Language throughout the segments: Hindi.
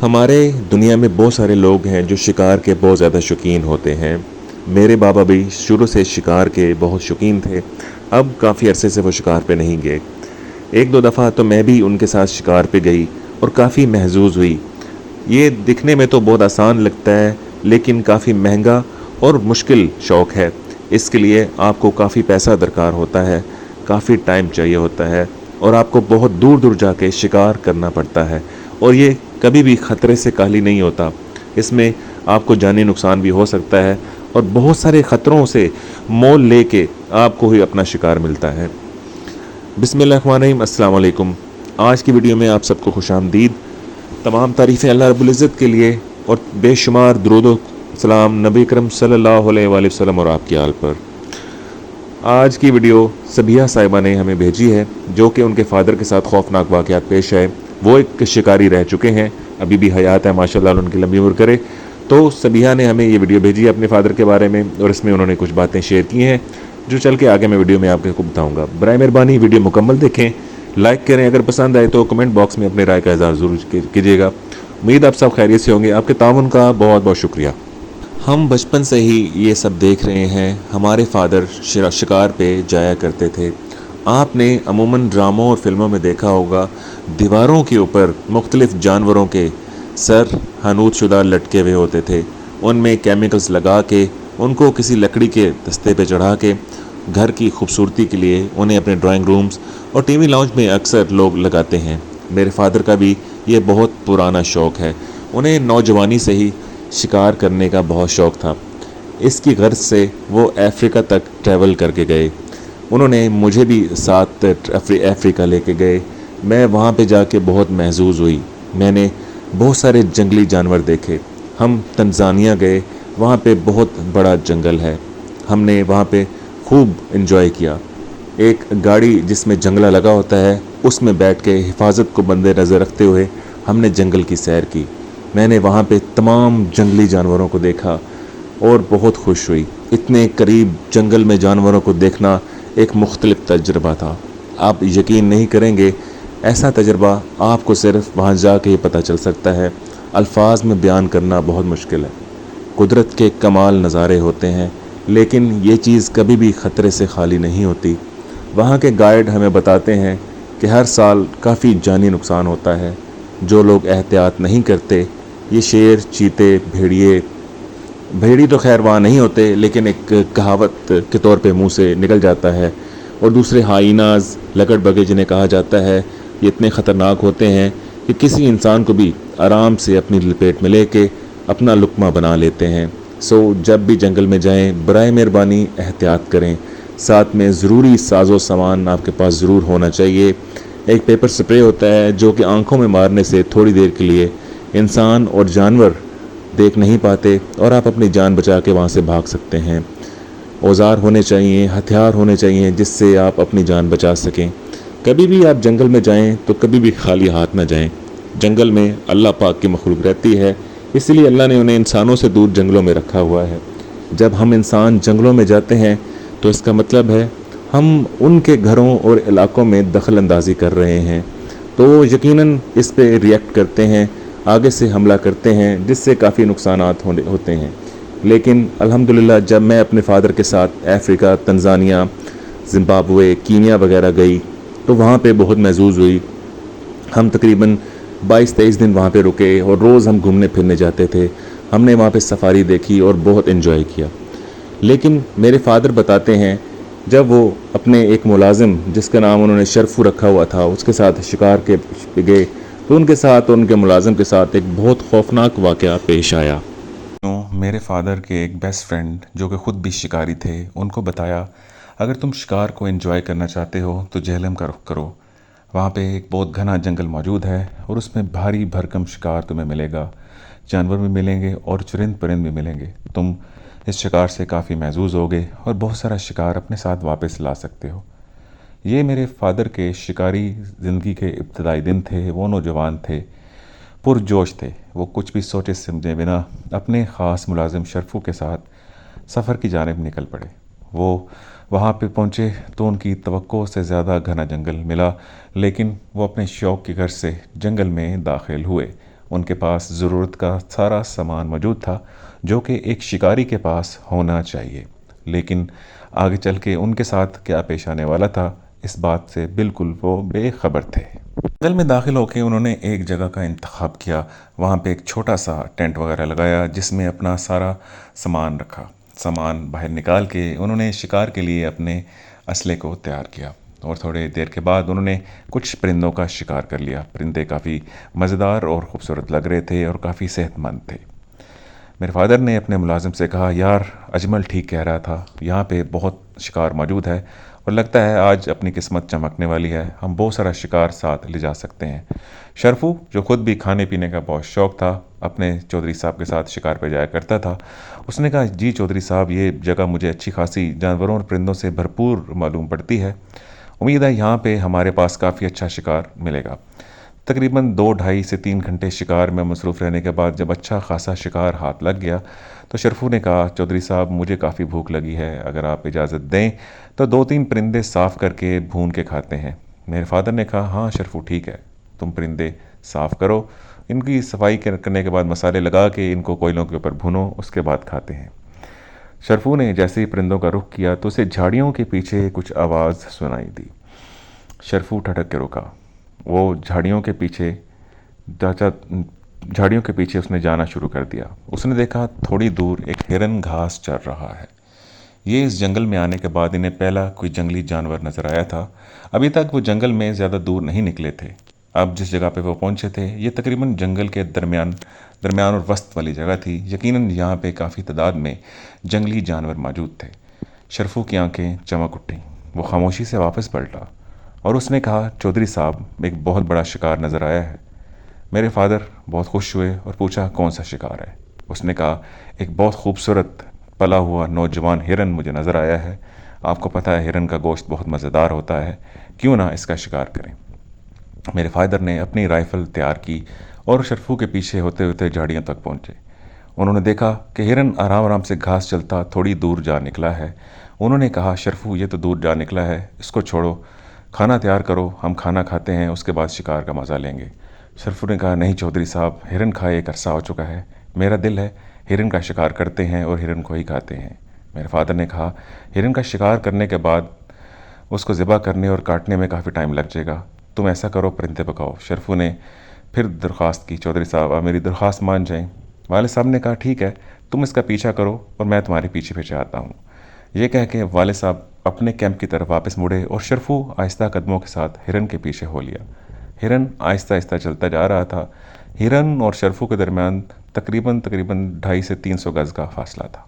हमारे दुनिया में बहुत सारे लोग हैं जो शिकार के बहुत ज़्यादा शौकीन होते हैं। मेरे बाबा भी शुरू से शिकार के बहुत शौकीन थे। अब काफ़ी अरसे से वो शिकार पे नहीं गए। एक दो दफ़ा तो मैं भी उनके साथ शिकार पे गई और काफ़ी महजूज़ हुई। ये दिखने में तो बहुत आसान लगता है, लेकिन काफ़ी महंगा और मुश्किल शौक़ है। इसके लिए आपको काफ़ी पैसा दरकार होता है, काफ़ी टाइम चाहिए होता है और आपको बहुत दूर दूर जाके शिकार करना पड़ता है। और ये कभी भी ख़तरे से खाली नहीं होता। इसमें आपको जानी नुकसान भी हो सकता है और बहुत सारे ख़तरों से मोल लेके आपको ही अपना शिकार मिलता है। बिस्मिल्लाहिर्रहमानिर्रहीम, अस्सलाम वालेकुम। आज की वीडियो में आप सबको खुशामदीद। तमाम तारीफ़ें अल्लाह रब्बुल इज़्ज़त के लिए और बेशुमार दुरूद व सलाम नबी करम सल्लल्लाहु अलैहि वसल्लम और आपकी आल पर। आज की वीडियो सबिया साहिबा ने हमें भेजी है, जो कि उनके फ़ादर के साथ खौफनाक वाक़यात पेश आए। वो एक शिकारी रह चुके हैं, अभी भी हयात है, माशाल्लाह उनकी लंबी उम्र करे। तो सबिया ने हमें ये वीडियो भेजी है अपने फ़ादर के बारे में और इसमें उन्होंने कुछ बातें शेयर की हैं जो चल के आगे मैं वीडियो में आपको बताऊँगा। बराए मेहरबानी वीडियो मुकम्मल देखें, लाइक करें, अगर पसंद आए तो कमेंट बॉक्स में अपनी राय का इज़हार ज़रूर कीजिएगा। उम्मीद आप सब खैरियत से होंगे। आपके ताउन का बहुत बहुत शुक्रिया। हम बचपन से ही ये सब देख रहे हैं। हमारे फादर शिकार पे जाया करते थे। आपने अमूमन ड्रामों और फिल्मों में देखा होगा, दीवारों के ऊपर मुख्तलिफ़ जानवरों के सर हनूत शुदा लटके हुए होते थे। उनमें केमिकल्स लगा के उनको किसी लकड़ी के दस्ते पे चढ़ा के घर की खूबसूरती के लिए उन्हें अपने ड्राइंग रूम्स और टीवी लाउंज में अक्सर लोग लगाते हैं। मेरे फादर का भी ये बहुत पुराना शौक़ है। उन्हें नौजवानी से ही शिकार करने का बहुत शौक़ था। इसकी गर्ज से वो अफ्रीका तक ट्रैवल करके गए। उन्होंने मुझे भी साथ अफ्रीका लेके गए। मैं वहाँ पे जाके बहुत महजूज़ हुई। मैंने बहुत सारे जंगली जानवर देखे। हम तंजानिया गए, वहाँ पे बहुत बड़ा जंगल है। हमने वहाँ पे खूब एंजॉय किया। एक गाड़ी जिसमें जंगला लगा होता है, उसमें बैठ के हिफाजत को बंदे नज़र रखते हुए हमने जंगल की सैर की। मैंने वहाँ पे तमाम जंगली जानवरों को देखा और बहुत खुश हुई। इतने करीब जंगल में जानवरों को देखना एक मुख्तलिफ तजुर्बा था। आप यकीन नहीं करेंगे, ऐसा तजुर्बा आपको सिर्फ वहाँ जाके ही पता चल सकता है। अल्फाज में बयान करना बहुत मुश्किल है। कुदरत के कमाल नज़ारे होते हैं, लेकिन ये चीज़ कभी भी ख़तरे से खाली नहीं होती। वहाँ के गाइड हमें बताते हैं कि हर साल काफ़ी जानी नुकसान होता है। जो लोग एहतियात नहीं करते, ये शेर, चीते, भेड़ी तो खैर वहाँ नहीं होते, लेकिन एक कहावत के तौर पे मुंह से निकल जाता है। और दूसरे हाइनाज, लकड़बगे जिन्हें कहा जाता है, ये इतने ख़तरनाक होते हैं कि किसी इंसान को भी आराम से अपनी लपेट में लेके अपना लुक़मा बना लेते हैं। सो जब भी जंगल में जाएं, बराए मेहरबानी एहतियात करें। साथ में ज़रूरी साजो सामान आपके पास ज़रूर होना चाहिए। एक पेपर स्प्रे होता है जो कि आँखों में मारने से थोड़ी देर के लिए इंसान और जानवर देख नहीं पाते और आप अपनी जान बचा के वहाँ से भाग सकते हैं। औज़ार होने चाहिए, हथियार होने चाहिए जिससे आप अपनी जान बचा सकें। कभी भी आप जंगल में जाएं तो कभी भी खाली हाथ ना जाएं। जंगल में अल्लाह पाक की मखलूक रहती है, इसलिए अल्लाह ने उन्हें इंसानों से दूर जंगलों में रखा हुआ है। जब हम इंसान जंगलों में जाते हैं तो इसका मतलब है हम उनके घरों और इलाकों में दखल अंदाज़ी कर रहे हैं। तो यकीनन इस पे रिएक्ट करते हैं, आगे से हमला करते हैं, जिससे काफ़ी नुकसानात होते हैं। लेकिन अल्हम्दुलिल्लाह जब मैं अपने फ़ादर के साथ अफ्रीका, तंजानिया, ज़िम्बाब्वे, कीनिया वगैरह गई तो वहाँ पे बहुत महजूज़ हुई। हम तकरीबन 22-23 दिन वहाँ पे रुके और रोज़ हम घूमने फिरने जाते थे। हमने वहाँ पे सफारी देखी और बहुत एंजॉय किया। लेकिन मेरे फ़ादर बताते हैं, जब वो अपने एक मुलाजिम जिसका नाम उन्होंने शरफू रखा हुआ था, उसके साथ शिकार के गए तो उनके साथ और उनके मुलाजिम के साथ एक बहुत खौफनाक वाक़या पेश आया। तो मेरे फ़ादर के एक बेस्ट फ्रेंड जो कि ख़ुद भी शिकारी थे, उनको बताया, अगर तुम शिकार को एंजॉय करना चाहते हो तो जेहलम का रुख करो। वहाँ पे एक बहुत घना जंगल मौजूद है और उसमें भारी भरकम शिकार तुम्हें मिलेगा। जानवर भी मिलेंगे और चुरिंद परिंद भी मिलेंगे। तुम इस शिकार से काफ़ी महजूज़ होगे और बहुत सारा शिकार अपने साथ वापस ला सकते हो। ये मेरे फ़ादर के शिकारी ज़िंदगी के इब्तदाई दिन थे। वो नौजवान थे, पुरजोश थे। वो कुछ भी सोचे समझे बिना अपने ख़ास मुलाजिम शरफू के साथ सफ़र की जानिब निकल पड़े। वो वहाँ पे पहुँचे तो उनकी तवक्को से ज़्यादा घना जंगल मिला, लेकिन वो अपने शौक़ की गर्ज से जंगल में दाखिल हुए उनके पास ज़रूरत का सारा सामान मौजूद था जो कि एक शिकारी के पास होना चाहिए। लेकिन आगे चल के उनके साथ क्या पेश आने वाला था, इस बात से बिल्कुल वो बेखबर थे। जंगल में दाखिल होकर उन्होंने एक जगह का इंतखाब किया। वहाँ पे एक छोटा सा टेंट वगैरह लगाया जिसमें अपना सारा सामान रखा। सामान बाहर निकाल के उन्होंने शिकार के लिए अपने असले को तैयार किया और थोड़ी देर के बाद उन्होंने कुछ परिंदों का शिकार कर लिया। परिंदे काफ़ी मज़ेदार और ख़ूबसूरत लग रहे थे और काफ़ी सेहतमंद थे। मेरे फादर ने अपने मुलाजिम से कहा, यार अजमल ठीक कह रहा था, यहाँ पे बहुत शिकार मौजूद है और लगता है आज अपनी किस्मत चमकने वाली है, हम बहुत सारा शिकार साथ ले जा सकते हैं। शरफू, जो खुद भी खाने पीने का बहुत शौक़ था, अपने चौधरी साहब के साथ शिकार पे जाया करता था। उसने कहा, जी चौधरी साहब, ये जगह मुझे अच्छी खासी जानवरों और परिंदों से भरपूर मालूम पड़ती है। उम्मीद है यहाँ पे हमारे पास काफ़ी अच्छा शिकार मिलेगा। तकरीबन 2 ढाई से 3 घंटे शिकार में मसरूफ़ रहने के बाद जब अच्छा खासा शिकार हाथ लग गया तो शरफू ने कहा, चौधरी साहब मुझे काफ़ी भूख लगी है, अगर आप इजाज़त दें तो 2-3 परिंदे साफ़ करके भून के खाते हैं। मेरे फादर ने कहा, हाँ शरफू ठीक है, तुम परिंदे साफ़ करो, इनकी सफाई करने के बाद मसाले लगा के इनको कोयलों के ऊपर भूनो, उसके बाद खाते हैं। शरफू ने जैसे ही परिंदों का रुख किया तो उसे झाड़ियों के पीछे कुछ आवाज़ सुनाई दी। शरफू ठटक के रुका। वो झाड़ियों के पीछे उसने जाना शुरू कर दिया। उसने देखा थोड़ी दूर एक हिरन घास चर रहा है। ये इस जंगल में आने के बाद इन्हें पहला कोई जंगली जानवर नज़र आया था। अभी तक वो जंगल में ज़्यादा दूर नहीं निकले थे। अब जिस जगह पे वो पहुंचे थे ये तकरीबन जंगल के दरमियान और वस्त वाली जगह थी। यकीनन यहाँ पे काफ़ी तादाद में जंगली जानवर मौजूद थे। शरफू की आंखें चमक उठीं। वो खामोशी से वापस पलटा और उसने कहा, चौधरी साहब एक बहुत बड़ा शिकार नज़र आया है। मेरे फादर बहुत खुश हुए और पूछा, कौन सा शिकार है? उसने कहा, एक बहुत खूबसूरत पला हुआ नौजवान हिरन मुझे नज़र आया है। आपको पता है हिरन का गोश्त बहुत मज़ेदार होता है, क्यों ना इसका शिकार करें। मेरे फादर ने अपनी राइफ़ल तैयार की और शरफू के पीछे होते होते झाड़ियों तक पहुँचे। उन्होंने देखा कि हिरन आराम आराम से घास चलता थोड़ी दूर जा निकला है। उन्होंने कहा, शरफू ये तो दूर जा निकला है, इसको छोड़ो, खाना तैयार करो, हम खाना खाते हैं, उसके बाद शिकार का मज़ा लेंगे। शरफू ने कहा, नहीं चौधरी साहब, हिरन खाए एक अरसा हो चुका है, मेरा दिल है हिरन का शिकार करते हैं और हिरन को ही खाते हैं। मेरे फादर ने कहा, हिरन का शिकार करने के बाद उसको ज़िबा करने और काटने में काफ़ी टाइम लग जाएगा, तुम ऐसा करो परिंदे पकाओ। शरफू ने फिर दरख्वास्त की, चौधरी साहब आप मेरी दरख्वास्त मान जाएं। वालिद साहब ने कहा, ठीक है, तुम इसका पीछा करो और मैं तुम्हारे पीछे पीछे आता हूँ। ये कह के वालिद साहब अपने कैंप की तरफ वापस मुड़े और शरफू आहिस्ता कदमों के साथ हिरन के पीछे हो लिया। हिरन आहिस्ता आहिस्ता चलता जा रहा था। हिरन और शरफू के दरमियान तकरीबन 250 से 300 गज़ का फासला था।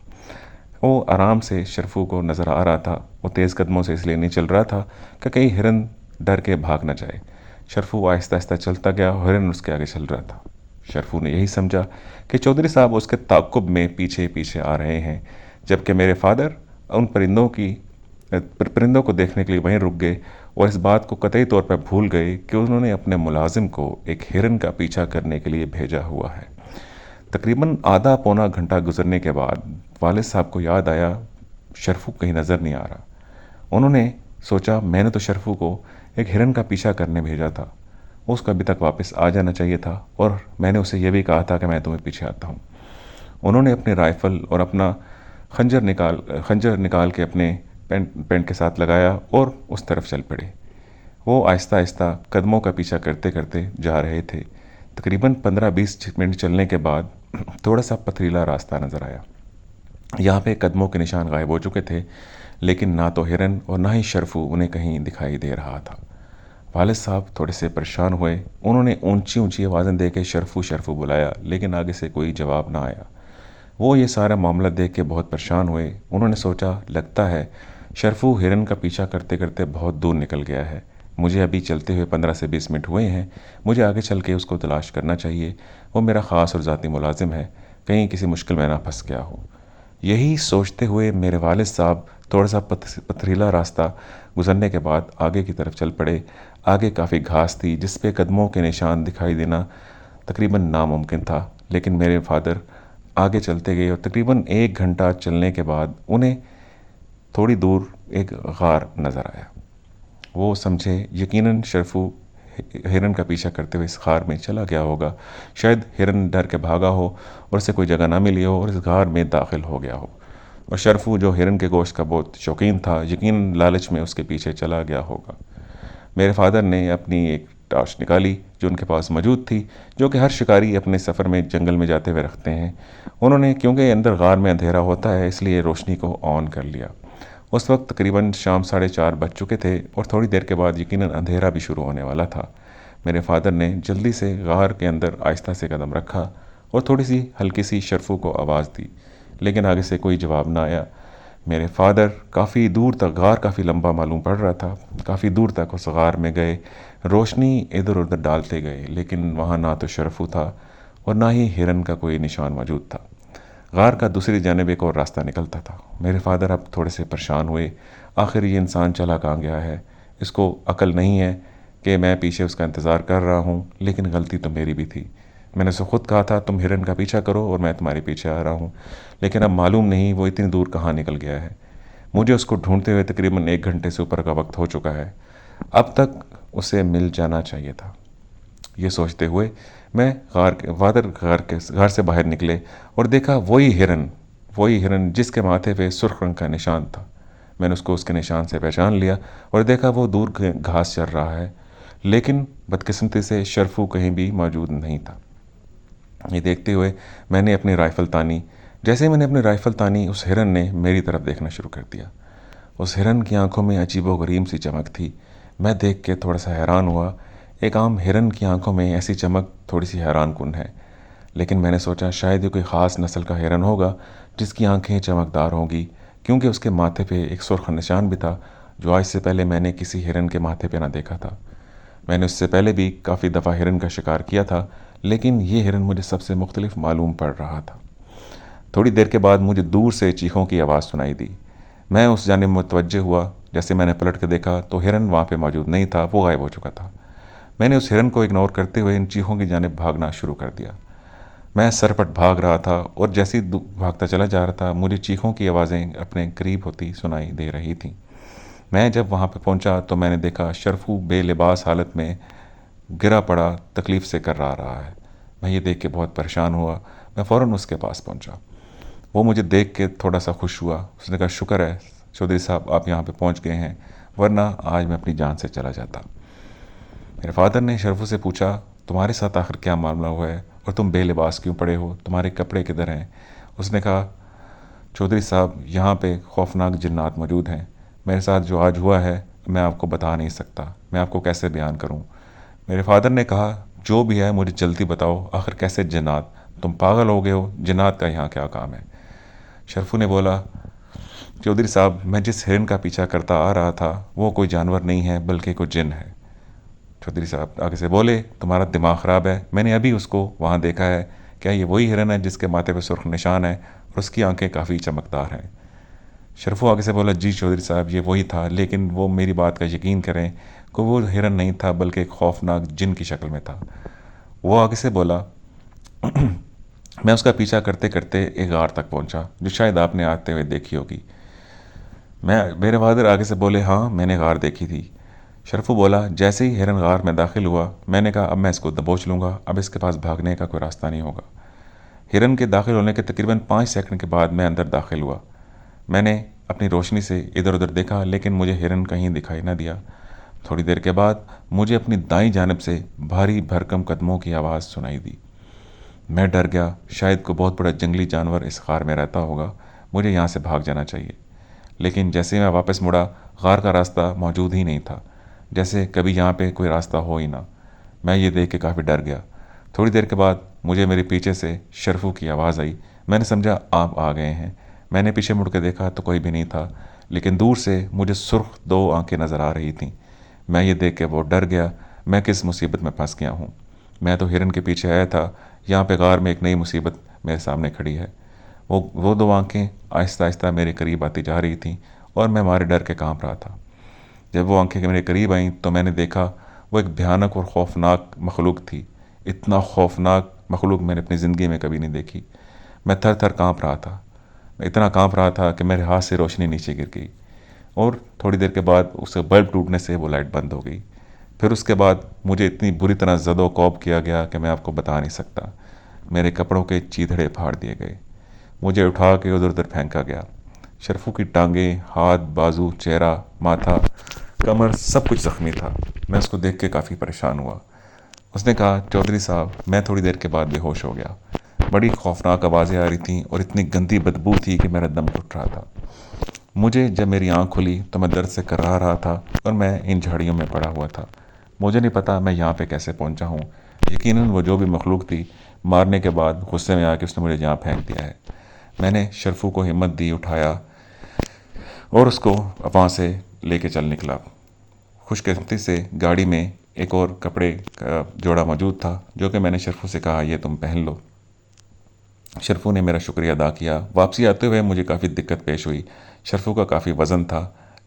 वो आराम से शरफू को नज़र आ रहा था। वो तेज़ कदमों से इसलिए नहीं चल रहा था कि कहीं हिरन डर के भाग न जाए। शरफू आहिस्ता आहिस्ता चलता गया, हिरन उसके आगे चल रहा था। शरफू ने यही समझा कि चौधरी साहब उसके ताक़ुब में पीछे पीछे आ रहे हैं, जबकि मेरे फादर उन परिंदों को देखने के लिए वहीं रुक गए और इस बात को कतई तौर पर भूल गए कि उन्होंने अपने मुलाजिम को एक हिरन का पीछा करने के लिए भेजा हुआ है। तकरीबन आधा पौना घंटा गुजरने के बाद वालिद साहब को याद आया, शरफू कहीं नज़र नहीं आ रहा। उन्होंने सोचा, मैंने तो शरफू को एक हिरन का पीछा करने भेजा था, उसको अभी तक वापस आ जाना चाहिए था और मैंने उसे यह भी कहा था कि मैं तुम्हें पीछे आता हूँ। उन्होंने अपनी राइफ़ल और अपना खंजर निकाल के अपने पेंट के साथ लगाया और उस तरफ चल पड़े। वो आहिस्ता आहिस्ता कदमों का पीछा करते करते जा रहे थे। तकरीबन 15-20 मिनट चलने के बाद थोड़ा सा पथरीला रास्ता नज़र आया। यहाँ पे कदमों के निशान गायब हो चुके थे, लेकिन ना तो हिरन और ना ही शरफू उन्हें कहीं दिखाई दे रहा था। वालिद साहब थोड़े से परेशान हुए। उन्होंने ऊंची ऊंची आवाज़ें दे के शरफू शरफू बुलाया, लेकिन आगे से कोई जवाब ना आया। वो ये सारा मामला देख के बहुत परेशान हुए। उन्होंने सोचा, लगता है शरफू हिरन का पीछा करते करते बहुत दूर निकल गया है। मुझे अभी चलते हुए 15 से 20 मिनट हुए हैं, मुझे आगे चल के उसको तलाश करना चाहिए। वो मेरा ख़ास और ज़ाती मुलाजिम है, कहीं किसी मुश्किल में ना फंस गया हो। यही सोचते हुए मेरे वालिद साहब थोड़ा सा पथरीला रास्ता गुजरने के बाद आगे की तरफ चल पड़े। आगे काफ़ी घास थी जिस पे कदमों के निशान दिखाई देना तकरीबन नामुमकिन था, लेकिन मेरे फादर आगे चलते गए और तकरीबन 1 घंटा चलने के बाद उन्हें थोड़ी दूर एक गार नज़र आया। वो समझे यकीनन शरफू हिरन का पीछा करते हुए इस गार में चला गया होगा। शायद हिरन डर के भागा हो और उसे कोई जगह ना मिली हो और इस गार में दाखिल हो गया हो, और शरफू जो हिरन के गोश्त का बहुत शौकीन था, यकीन लालच में उसके पीछे चला गया होगा। मेरे फादर ने अपनी एक टॉर्च निकाली जो उनके पास मौजूद थी, जो कि हर शिकारी अपने सफ़र में जंगल में जाते हुए रखते हैं। उन्होंने, क्योंकि अंदर गार में अंधेरा होता है, इसलिए रोशनी को ऑन कर लिया। उस वक्त तकरीबन शाम 4:30 बज चुके थे और थोड़ी देर के बाद यकीनन अंधेरा भी शुरू होने वाला था। मेरे फादर ने जल्दी से गार के अंदर आहिस्ता से कदम रखा और थोड़ी सी हल्की सी शरफू को आवाज़ दी, लेकिन आगे से कोई जवाब ना आया। मेरे फादर काफ़ी दूर तक, गार काफ़ी लंबा मालूम पड़ रहा था, काफ़ी दूर तक उस गार में गए, रोशनी इधर उधर डालते गए, लेकिन वहाँ ना तो शरफू था और ना ही हिरन का कोई निशान मौजूद था। गार का दूसरी जानिब एक और रास्ता निकलता था। मेरे फादर अब थोड़े से परेशान हुए, आखिर ये इंसान चला कहाँ गया है, इसको अकल नहीं है कि मैं पीछे उसका इंतज़ार कर रहा हूँ, लेकिन गलती तो मेरी भी थी। मैंने उसे खुद कहा था तुम हिरन का पीछा करो और मैं तुम्हारे पीछे आ रहा हूँ, लेकिन अब मालूम नहीं वो इतनी दूर कहाँ निकल गया है। मुझे उसको ढूंढते हुए तकरीबन 1 घंटे से ऊपर का वक्त हो चुका है। अब तक उसे मिल जाना चाहिए था। ये सोचते हुए मैं गार से बाहर निकले और देखा वही हिरन जिसके माथे पे सुर्ख रंग का निशान था। मैंने उसको उसके निशान से पहचान लिया और देखा वो दूर घास चर रहा है, लेकिन बदकिस्मती से शरफू कहीं भी मौजूद नहीं था। ये देखते हुए मैंने अपनी राइफ़ल तानी। जैसे ही मैंने अपनी राइफ़ल तानी, उस हिरन ने मेरी तरफ देखना शुरू कर दिया। उस हिरन की आंखों में अजीबोगरीब सी चमक थी। मैं देख के थोड़ा सा हैरान हुआ। एक आम हिरन की आंखों में ऐसी चमक थोड़ी सी हैरान कुन है, लेकिन मैंने सोचा शायद ये कोई ख़ास नस्ल का हिरन होगा जिसकी आंखें चमकदार होंगी, क्योंकि उसके माथे पे एक सुर्ख निशान भी था जो आज से पहले मैंने किसी हिरन के माथे पे ना देखा था। मैंने उससे पहले भी काफ़ी दफ़ा हिरन का शिकार किया था, लेकिन ये हिरन मुझे सबसे मुख्तलिफ मालूम पड़ रहा था। थोड़ी देर के बाद मुझे दूर से चीखों की आवाज़ सुनाई दी। मैं उस जानिब मुतवज्जे हुआ। जैसे मैंने पलट कर देखा तो हिरन वहाँ पे मौजूद नहीं था, वो गायब हो चुका था। मैंने उस हिरन को इग्नोर करते हुए इन चीखों की जानिब भागना शुरू कर दिया। मैं सरपट भाग रहा था और जैसे ही भागता चला जा रहा था, मुझे चीखों की आवाज़ें अपने करीब होती सुनाई दे रही थीं। मैं जब वहाँ पे पहुँचा तो मैंने देखा शरफू बेलिबास हालत में गिरा पड़ा तकलीफ़ से कर्रा रहा है। मैं ये देख के बहुत परेशान हुआ। मैं फ़ौरन उसके पास पहुँचा। वो मुझे देख के थोड़ा सा खुश हुआ। उसने कहा शुक्र है चौधरी साहब आप यहाँ पे पहुँच गए हैं, वरना आज मैं अपनी जान से चला जाता। मेरे फादर ने शरफू से पूछा तुम्हारे साथ आखिर क्या मामला हुआ है और तुम बेलिबास क्यों पड़े हो, तुम्हारे कपड़े किधर हैं? उसने कहा चौधरी साहब यहाँ पे खौफनाक जिन्नात मौजूद हैं। मेरे साथ जो आज हुआ है मैं आपको बता नहीं सकता, मैं आपको कैसे बयान करूँ। मेरे फादर ने कहा जो भी है मुझे जल्दी बताओ, आखिर कैसे जिन्नात? तुम पागल हो गए हो, जिन्नात का यहाँ क्या काम है? शरफू ने बोला चौधरी साहब मैं जिस हिरन का पीछा करता आ रहा था वो कोई जानवर नहीं है बल्कि कोई जिन है। चौधरी साहब आगे से बोले तुम्हारा दिमाग ख़राब है, मैंने अभी उसको वहाँ देखा है। क्या ये वही हिरन है जिसके माथे पे सुर्ख निशान है और उसकी आंखें काफ़ी चमकदार हैं? शरफू आगे से बोला जी चौधरी साहब ये वही था, लेकिन वो मेरी बात का यकीन करें कि वो हिरन नहीं था बल्कि एक खौफनाक जिन की शक्ल में था। वो आगे से बोला मैं उसका पीछा करते करते एक गार तक पहुंचा जो शायद आपने आते हुए देखी होगी। मेरे फादर आगे से बोले हाँ मैंने गार देखी थी। शरफू बोला जैसे ही हिरन गार में दाखिल हुआ मैंने कहा अब मैं इसको दबोच लूँगा, अब इसके पास भागने का कोई रास्ता नहीं होगा। हिरन के दाखिल होने के तकरीबन 5 सेकंड के बाद मैं अंदर दाखिल हुआ। मैंने अपनी रोशनी से इधर उधर देखा, लेकिन मुझे हिरन कहीं दिखाई न दिया। थोड़ी देर के बाद मुझे अपनी दाईं जानिब से भारी भरकम कदमों की आवाज़ सुनाई दी। मैं डर गया, शायद कोई बहुत बड़ा जंगली जानवर इस गार में रहता होगा, मुझे यहाँ से भाग जाना चाहिए। लेकिन जैसे मैं वापस मुड़ा गार का रास्ता मौजूद ही नहीं था, जैसे कभी यहाँ पे कोई रास्ता हो ही ना। मैं ये देख के काफ़ी डर गया। थोड़ी देर के बाद मुझे मेरे पीछे से शरफू की आवाज़ आई। मैंने समझा आप आ गए हैं। मैंने पीछे मुड़ के देखा तो कोई भी नहीं था, लेकिन दूर से मुझे सुर्ख 2 आंखें नज़र आ रही थीं। मैं ये देख के बहुत डर गया, मैं किस मुसीबत में फंस गया हूँ। मैं तो हिरन के पीछे आया था, यहाँ पे गार में एक नई मुसीबत मेरे सामने खड़ी है। वो 2 आंखें आहिस्ता आहिस्ता मेरे करीब आती जा रही थीं और मैं मारे डर के काँप रहा था। जब वो आंखें मेरे करीब आईं तो मैंने देखा वो एक भयानक और ख़ौफनाक मखलूक थी। इतना ख़ौफनाक मखलूक मैंने अपनी ज़िंदगी में कभी नहीं देखी। मैं थर थर काँप रहा था। मैं इतना काँप रहा था कि मेरे हाथ से रोशनी नीचे गिर गई और थोड़ी देर के बाद उसके बल्ब टूटने से वो लाइट बंद हो गई। फिर उसके बाद मुझे इतनी बुरी तरह ज़दो-कौब किया गया कि मैं आपको बता नहीं सकता। मेरे कपड़ों के चीथड़े फाड़ दिए गए। मुझे उठा के उधर-उधर फेंका गया। शरफू की टांगें, हाथ, बाजू, चेहरा, माथा, कमर सब कुछ ज़ख्मी था। मैं उसको देख के काफ़ी परेशान हुआ। उसने कहा, चौधरी साहब, मैं थोड़ी देर के बाद बेहोश हो गया। बड़ी खौफनाक आवाज़ें आ रही थीं और इतनी गंदी बदबू थी कि मेरा दम घुट रहा था। मुझे जब मेरी आँख खुली तो मैं दर्द से कराह रहा था और मैं इन झाड़ियों में पड़ा हुआ था। मुझे नहीं पता मैं यहाँ पे कैसे पहुँचा हूँ। यकीनन वो जो भी मखलूक थी, मारने के बाद गुस्से में आके उसने मुझे यहाँ फेंक दिया है। मैंने शरफू को हिम्मत दी, उठाया और उसको वहाँ से लेके चल निकला। खुशकिस्मती से गाड़ी में एक और कपड़े का जोड़ा मौजूद था, जो कि मैंने शरफू से कहा, ये तुम पहन लो। शरफू ने मेरा शुक्रिया अदा किया। वापसी आते हुए मुझे काफ़ी दिक्कत पेश हुई। शरफू का काफ़ी वज़न था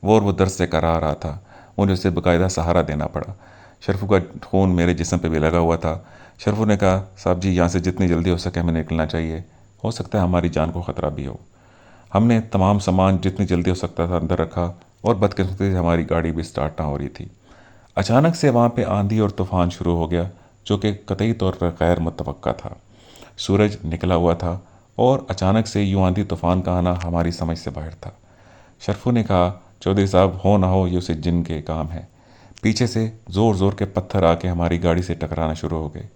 वो दर्द से कराह रहा था। मुझे उसे बाकायदा सहारा देना पड़ा। शरफू का खून मेरे जिस्म पे भी लगा हुआ था। शरफू ने कहा, साहब जी, यहाँ से जितनी जल्दी हो सके हमें निकलना चाहिए। हो सकता है हमारी जान को ख़तरा भी हो। हमने तमाम सामान जितनी जल्दी हो सकता था अंदर रखा और बदकिस्मती से हमारी गाड़ी भी स्टार्ट ना हो रही थी। अचानक से वहाँ पे आंधी और तूफ़ान शुरू हो गया, जो कि कतई तौर पर गैर मुतवक्का था। सूरज निकला हुआ था और अचानक से यूं आंधी तूफ़ान का आना हमारी समझ से बाहर था। शरफू ने कहा, चौधरी साहब, हो ना हो ये उसे जिन के काम है। पीछे से ज़ोर ज़ोर के पत्थर आके हमारी गाड़ी से टकराना शुरू हो गए।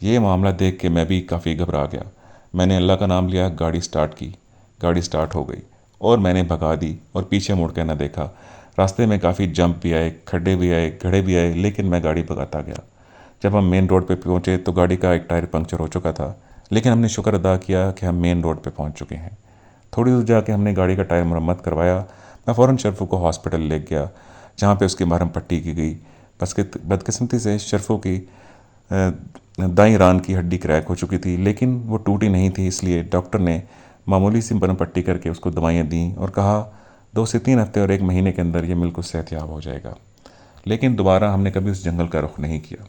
ये मामला देख के मैं भी काफ़ी घबरा गया। मैंने अल्लाह का नाम लिया, गाड़ी स्टार्ट की। गाड़ी स्टार्ट हो गई और मैंने भगा दी और पीछे मुड़ के न देखा। रास्ते में काफ़ी जंप भी आए, खड्डे भी आए, गड्ढे भी आए, लेकिन मैं गाड़ी भगाता गया। जब हम मेन रोड पे पहुंचे तो गाड़ी का एक टायर पंक्चर हो चुका था, लेकिन हमने शुक्र अदा किया कि हम मेन रोड पे पहुंच चुके हैं। थोड़ी दूर जाके हमने गाड़ी का टायर मरम्मत करवाया। मैं फ़ौरन शरफू को हॉस्पिटल ले गया, जहाँ पे उसकी मरहम पट्टी की गई। बस कि बदकिस्मती से शरफू की दाईं रान की हड्डी क्रैक हो चुकी थी, लेकिन वो टूटी नहीं थी, इसलिए डॉक्टर ने मामूली सी मरहम पट्टी करके उसको दवाइयाँ दी और कहा 2 से 3 हफ्ते और 1 महीने के अंदर ये बिल्कुल सेहतयाब हो जाएगा। लेकिन दोबारा हमने कभी उस जंगल का रुख नहीं किया।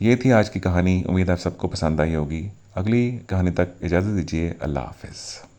ये थी आज की कहानी। उम्मीद आप सबको पसंद आई होगी। अगली कहानी तक इजाज़त दीजिए। अल्लाह हाफ़िज़।